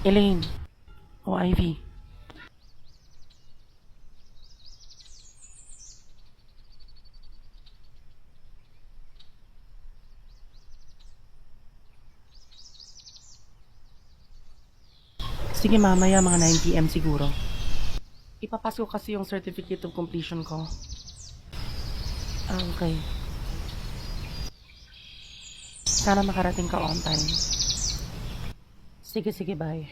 Elaine. O Ivy. Sige, mamaya mga 9 p.m. siguro. Ipapasok kasi yung certificate of completion ko. Okay. Sana makarating ka on time. Sige, bye.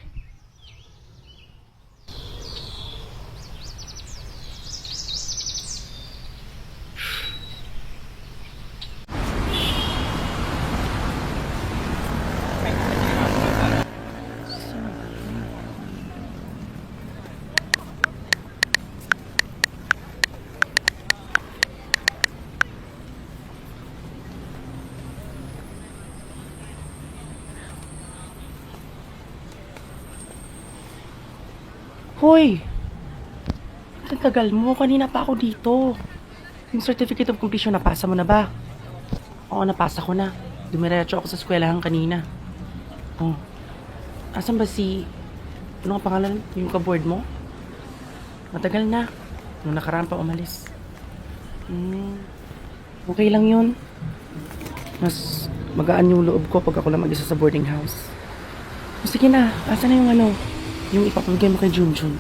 Hoy! Ang tagal mo. Kanina pa ako dito. Yung certificate of completion, napasa mo na ba? Oo, napasa ko na. Dumiretso ako sa eskwelahan kanina. Oh. Asan ba si... Ano ang pangalan? Yung kaboard mo? Matagal na. Nung nakaraan pa umalis. Okay lang yun. Mas magaan yung loob ko pag ako lang mag-isa sa boarding house. Sige na. Asan na yung ano? Yung ipapamigay mo kay Junjun.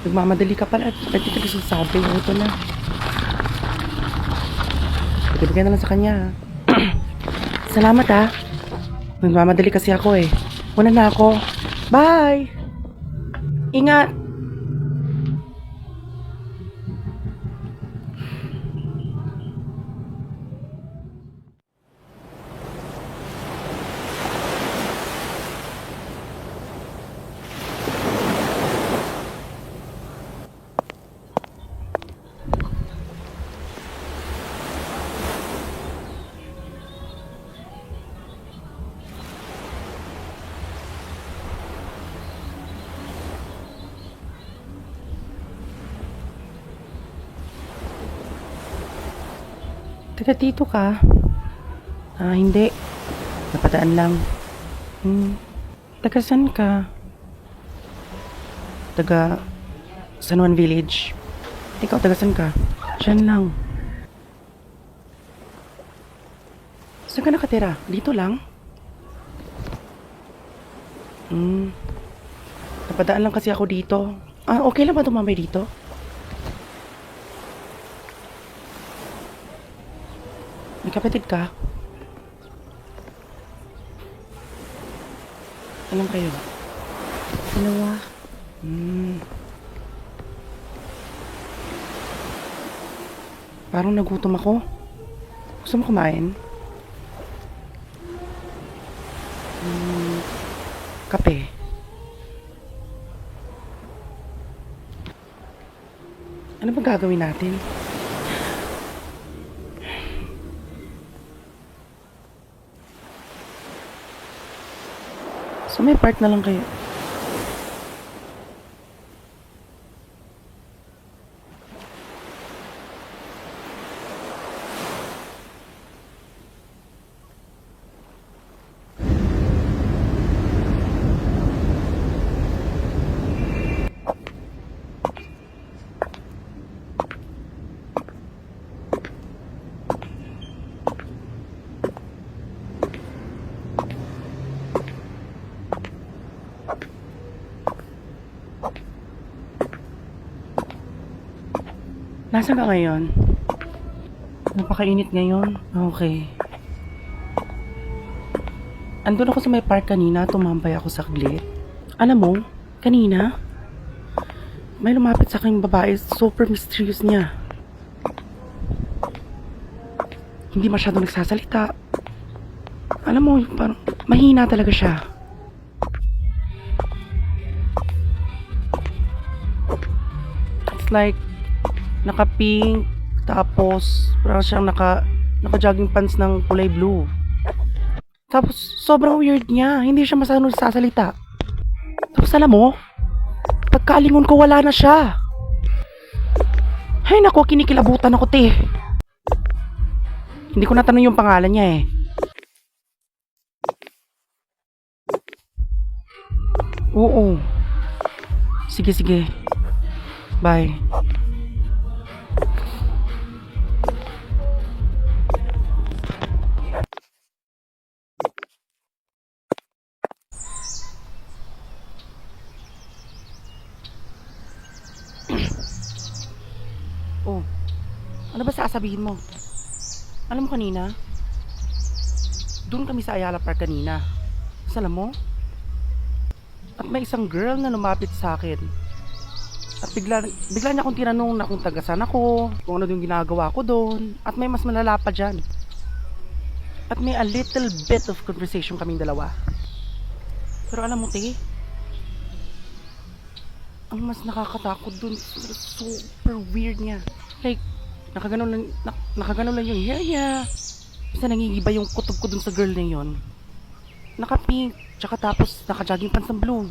Nagmamadali ka pala at hindi ka sasabi. Ito na. Ibigay na lang sa kanya. Salamat ha. Nagmamadali kasi ako eh. Una na ako. Bye! Ingat! Taga dito ka? Hindi. Napadaan lang. Taga saan ka? Taga San Juan Village. Ikaw, taga saan ka? Diyan lang. Saan ka nakatira? Dito lang? Napadaan lang kasi ako dito. Okay lang ba tumambay dito? May kapatid ka? Ilan kayo? Dalawa. Parang nagutom ako. Gusto mo kumain? Kape. Ano ba gagawin natin? So may part na lang kayo. Nasaan ka ngayon? Napakainit ngayon. Okay. Andun ako sa may park kanina, tumambay ako saglit. Alam mo, kanina, may lumapit sa aking babae, super mysterious niya. Hindi masyadong nagsasalita. Alam mo, parang mahina talaga siya. It's like, naka-pink, tapos parang siyang naka-jogging pants ng kulay blue. Tapos sobrang weird niya, hindi siya masyadong nagsasalita. Tapos alam mo, pagkaalingon ko wala na siya. Ay nako, kinikilabutan ako te. Hindi ko natanong yung pangalan niya eh. Oo. Sige, sige. Bye. Oh, ano ba sasabihin mo? Alam mo kanina, doon kami sa Ayala Park kanina. Tapos alam mo, at may isang girl na lumapit sa akin. At bigla niya akong tinanong na kung taga saan ako, kung ano yung ginagawa ko doon, at may mas malala pa dyan. At may a little bit of conversation kaming dalawa. Pero alam mo, te, ang mas nakakatakot doon, super weird niya. Like, nakaganon lang yung hair niya. Basta nangigiba yung kutob ko dun sa girl na yun. Naka-pink, tsaka tapos naka-jogging pants ng blue.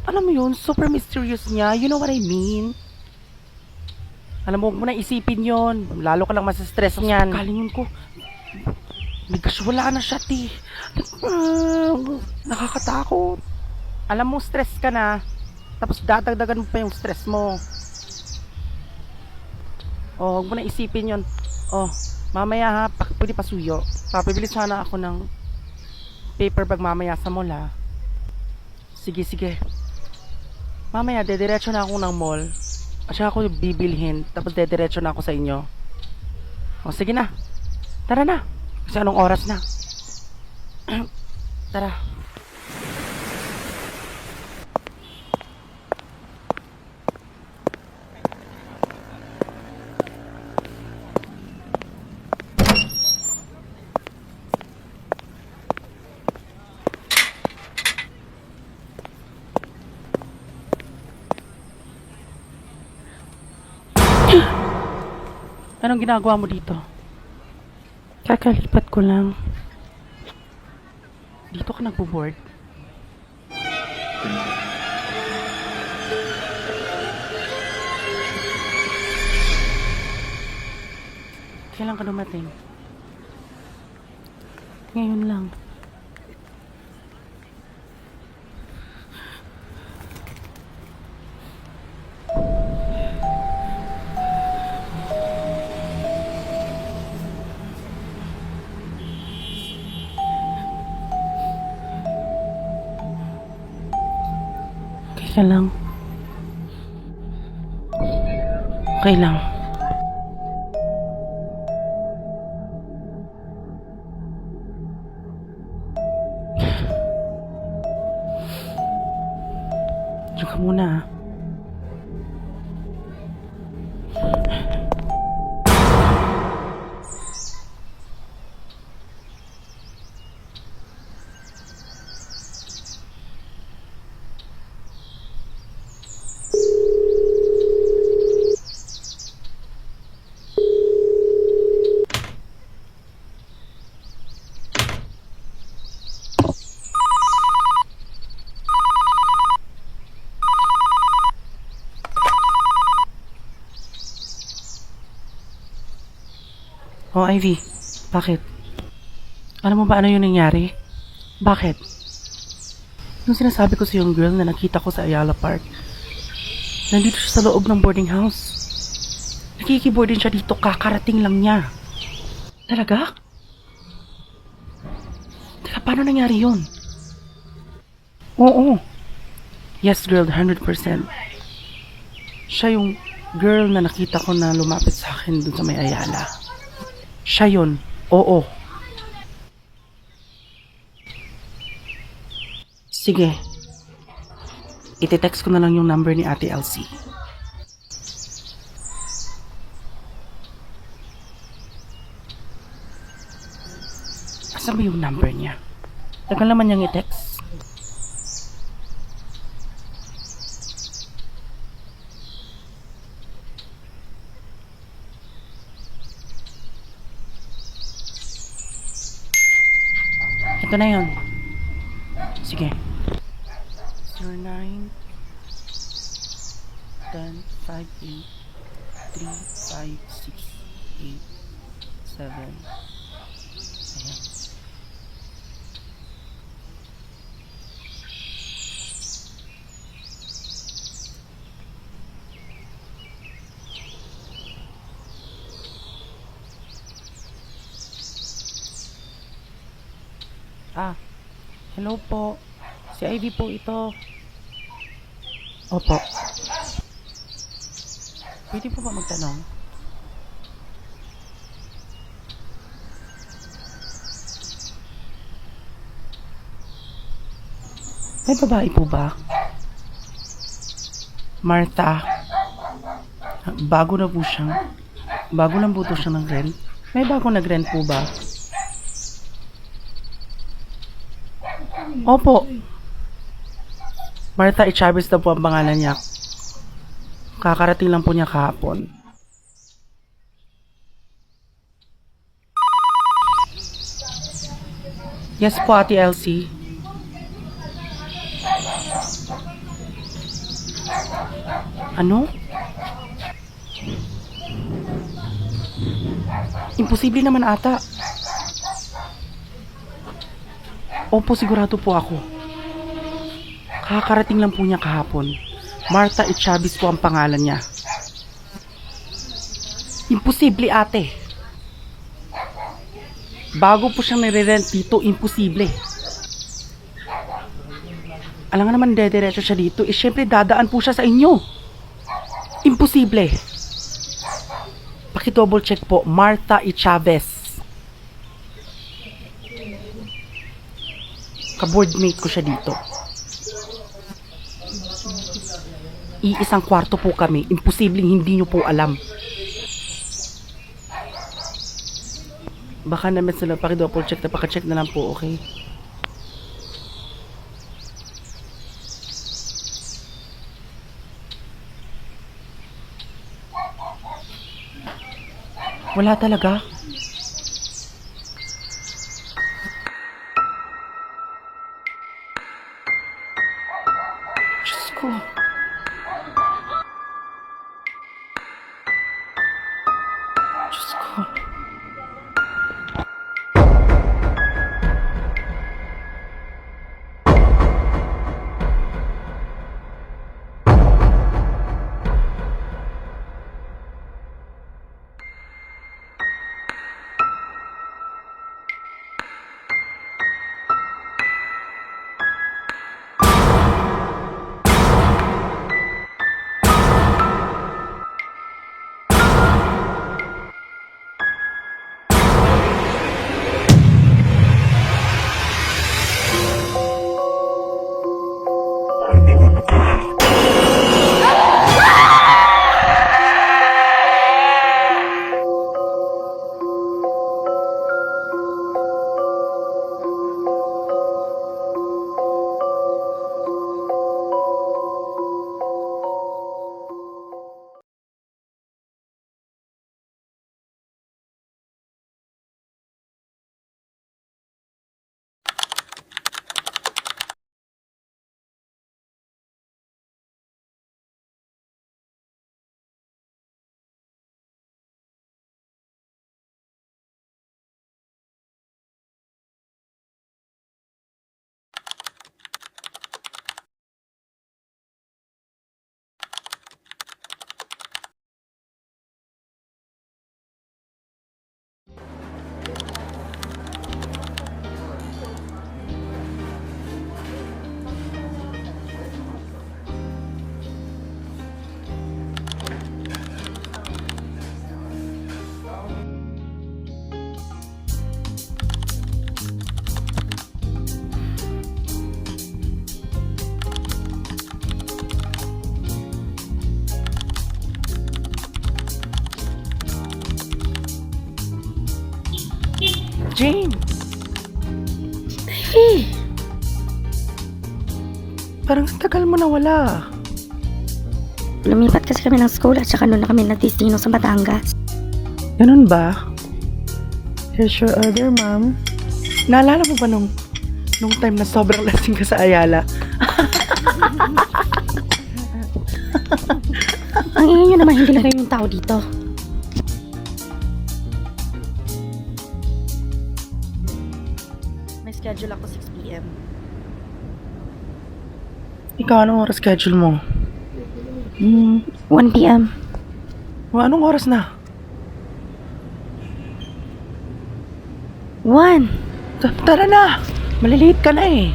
Alam mo yun, super mysterious niya. You know what I mean? Alam mo, huwag mo na isipin yun. Lalo ka lang masistress niyan. Kalingon ko, may gosh, wala na siya, ti. Nakakatakot. Alam mo, stress ka na. Tapos dadagdagan mo pa yung stress mo. Oh, huwag mo na isipin yun. Oh, mamaya ha, pwede pasuyo. Papabili sana ako ng paper bag mamaya sa mall ha. Sige, sige. Mamaya, dediretso na ako ng mall. At saka ako bibilhin. Tapos dediretso na ako sa inyo. O, sige na. Tara na. Kasi anong oras na? Tara. Anong ginagawa mo dito? Kakalipat ko lang. Dito ka nagbo-board? Kailan ka dumating? Ngayon lang. Okay lang. Okay lang. Diyan ka muna ah. Oh, Ivy. Bakit? Alam mo ba ano yung nangyari? Bakit? Yung sinasabi ko sa yung girl na nakita ko sa Ayala Park, nandito siya sa loob ng boarding house. Nakikiboard din siya dito, kakarating lang niya. Talaga? Teka, paano nangyari yun? Oo. Yes, girl, 100%. Siya yung girl na nakita ko na lumapit sa akin dun sa may Ayala. Siya yun. Oo. Sige. Iti-text ko na lang yung number ni Ate Elsie. Asan ba yung number niya? Tagal naman niyang i-text. Ito na yun. Sige. 09 10 5 8 3 5 6 8 7. Ayan. Ah, hello po. Si Ivy po ito. Opo. Pwede po ba magtanong? May babae po ba? Martha. Bago na po siyang. Bago lang po to siya ng rent. May bago nag-rent po ba? Opo. Martha Chavez na po ang pangalan niya. Kakarating lang po niya kahapon. Yes po, Ate Elsie. Ano? Imposible naman ata. Opo, sigurado po ako. Kakarating lang po niya kahapon. Martha Chavez po ang pangalan niya. Imposible, ate. Bago po siyang nire-rent dito, imposible. Alam nga naman, dediretso siya dito. Eh, syempre, dadaan po siya sa inyo. Imposible. Paki-double check po, Martha Chavez. Ka-boardmate ko siya dito. Iisang kwarto po kami. Imposibleng hindi nyo po alam. Baka naman sila paki-double check na paka-check na lang po, okay? Wala talaga. Diyos ko. Diyos ko. Jane! Hey! Parang sa tagal mo nawala. Lumipat kasi kami ng school at saka doon na kami nagdestino sa Batangas. Ganun ba? Here's your order, ma'am. Naalala mo ba nung time na sobrang lasing ka sa Ayala? Ang ingay nyo naman, hindi na kayo yung tao dito. May schedule ako 6 p.m. Ikaw, anong oras schedule mo? 1 p.m. Anong oras na? 1! Tara na! Malilate ka na eh.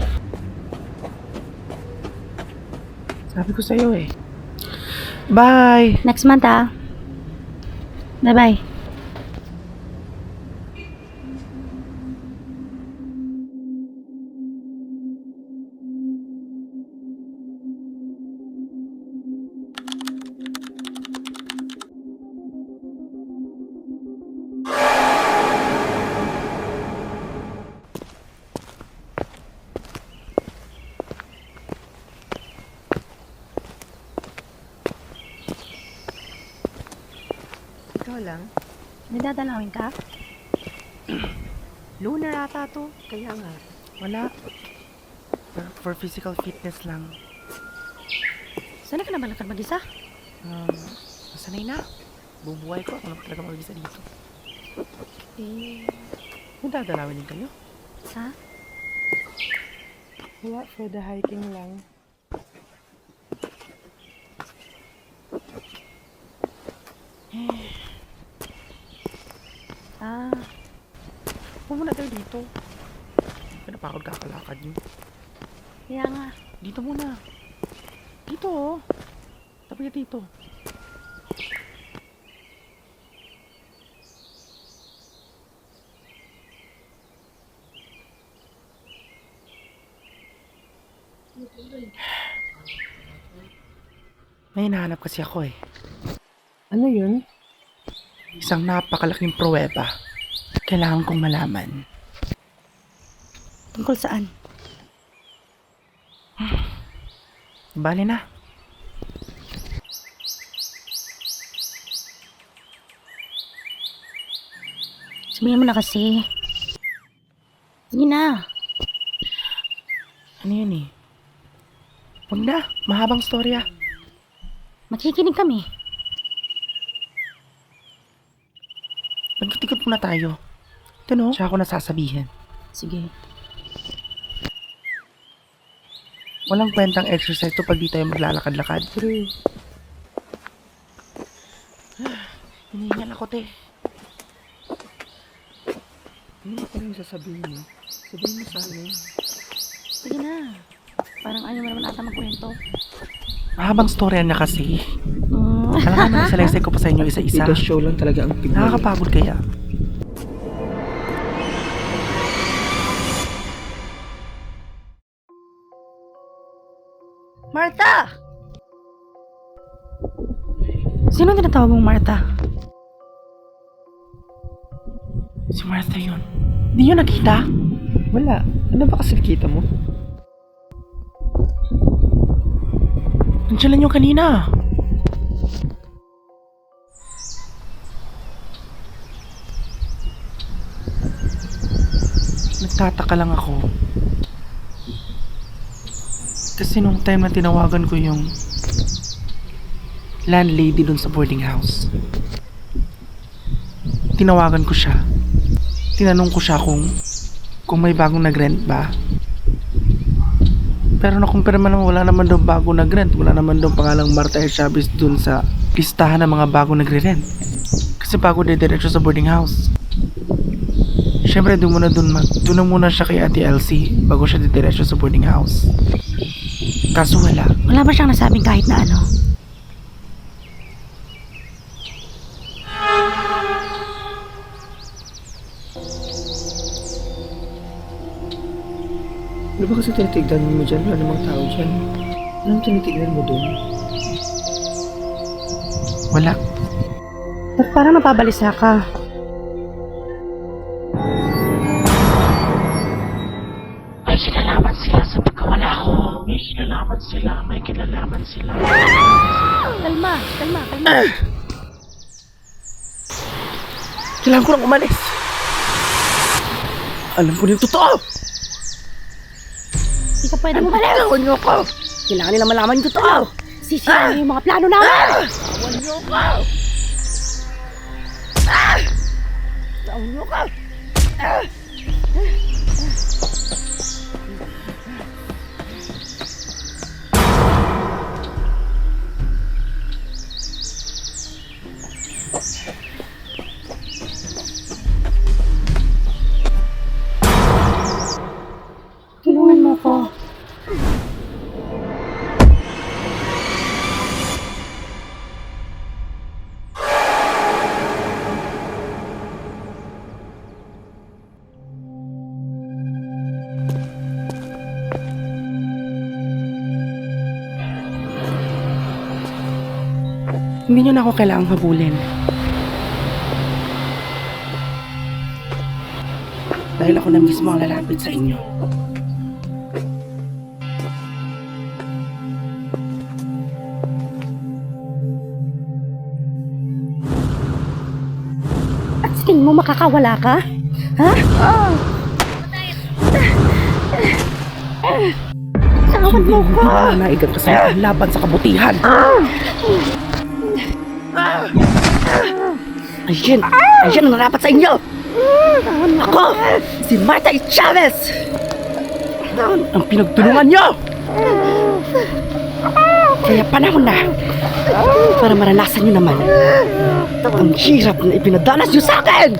Sabi ko sa'yo eh. Bye! Next month ah. Bye-bye. Ikaw lang? May dadalawin ka? Lunar ata to. Kaya nga. Wala. For physical fitness lang. Sana ka na balakad mag-isa? Masanay na. Bubuhay ko. Ako lang talaga mag-isa dito. May dadalawin din kayo? Sa? Wala, for the hiking lang. Ah, Huwag muna tayo dito. Pinapakod kakalakad nyo. kaya nga. Dito muna. Dito oh. Tabi ka dito. May hinahanap kasi ako eh. Ano yun? Isang napakalaking pruweba. Kailangan kong malaman. Tungkol saan? Bali na. Sabihin mo na kasi. Sige na. Ano yun eh? Huwag na. Mahabang storya. Makikinig kami. Magkitikot muna tayo. Ito no? Siya ako nasasabihin. Sige. Walang kwentang exercise to pag di tayo maglalakad-lakad. True. Hinihingal ako, te. Ano pa rin sasabihin mo? Sabihin mo sa akin. Sige na. Parang ayaw mo naman ata magkwento. Mahabang storya niya kasi. Mm. Alam naman, isalaysay ko pa sa inyo isa-isa. Ika show lang talaga ang Pinoy. Nakakapagod kaya. Martha! Sino tinatawag mong Martha? Si Martha yun. Di yun nakita? Wala. Ano ba kasi nakita mo? Nandiyan lang yung kanina. Nagtataka lang ako. Kasi nung time na tinawagan ko yung landlady dun sa boarding house. Tinawagan ko siya. Tinanong ko siya kung may bagong nag-rent ba. Pero nakumpirma naman wala naman daw bago nag-rent. Wala naman daw pangalang Martha H. Chavez dun sa listahan ng mga bago nagre-rent. Kasi bago diretso sa boarding house. Siyempre doon na muna siya kay Ate Elsie bago siya diretso sa boarding house. Kaso wala. Wala ba siyang nasabing kahit na ano? Ano ba kasi tinitignan mo dyan? Wala namang tao dyan. Anong tinitignan mo doon? Wala. Ba't parang napabalisa ka? May kinalaman sila sa pagkawala ko. May kinalaman sila. Kalma. Kailangan ko nang umalis. Alam ko na yung totoo. Hindi ka pwede umalis. Tawan niyo ako. Kailangan nila malaman yung totoo. Sisirain yung mga plano namin. Tawan niyo ako. Tawan niyo ako. Hindi nyo na ako kailangang habulin. Dahil ako na mismo ang lalapit sa inyo. At sa tingin mo makakawala ka? Ha? Tawad mo ko! Naigan ka sa laban sa kabutihan. Ayan! Ayan ang narapat sa inyo! Ako! Si Martha E. Chavez! Ang pinagtulungan nyo! Kaya panahon na para maranasan nyo naman ang hirap na ipinadanas nyo sa akin!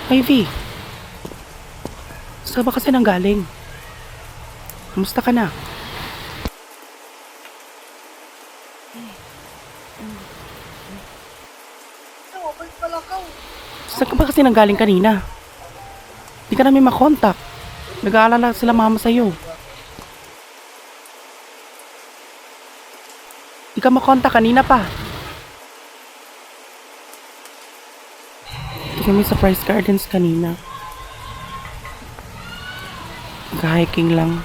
Ivy, saan ba kasi nanggaling? Kamusta ka na? Saan ka ba kasi nanggaling kanina? Di ka namin makontak. Nag-aalala sila mama sa'yo. Di ka makontak kanina pa. Kami sa Price Gardens kanina. Nag-hiking lang.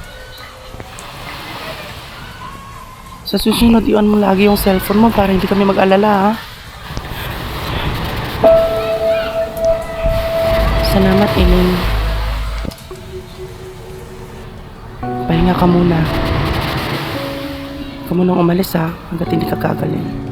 Sa susunod, iwan mo lagi yung cellphone mo para hindi kami mag-alala, ha? Salamat, Elaine. Pahinga ka muna. Huwag ka munang umalis, ha? Hanggat hindi ka gagaling.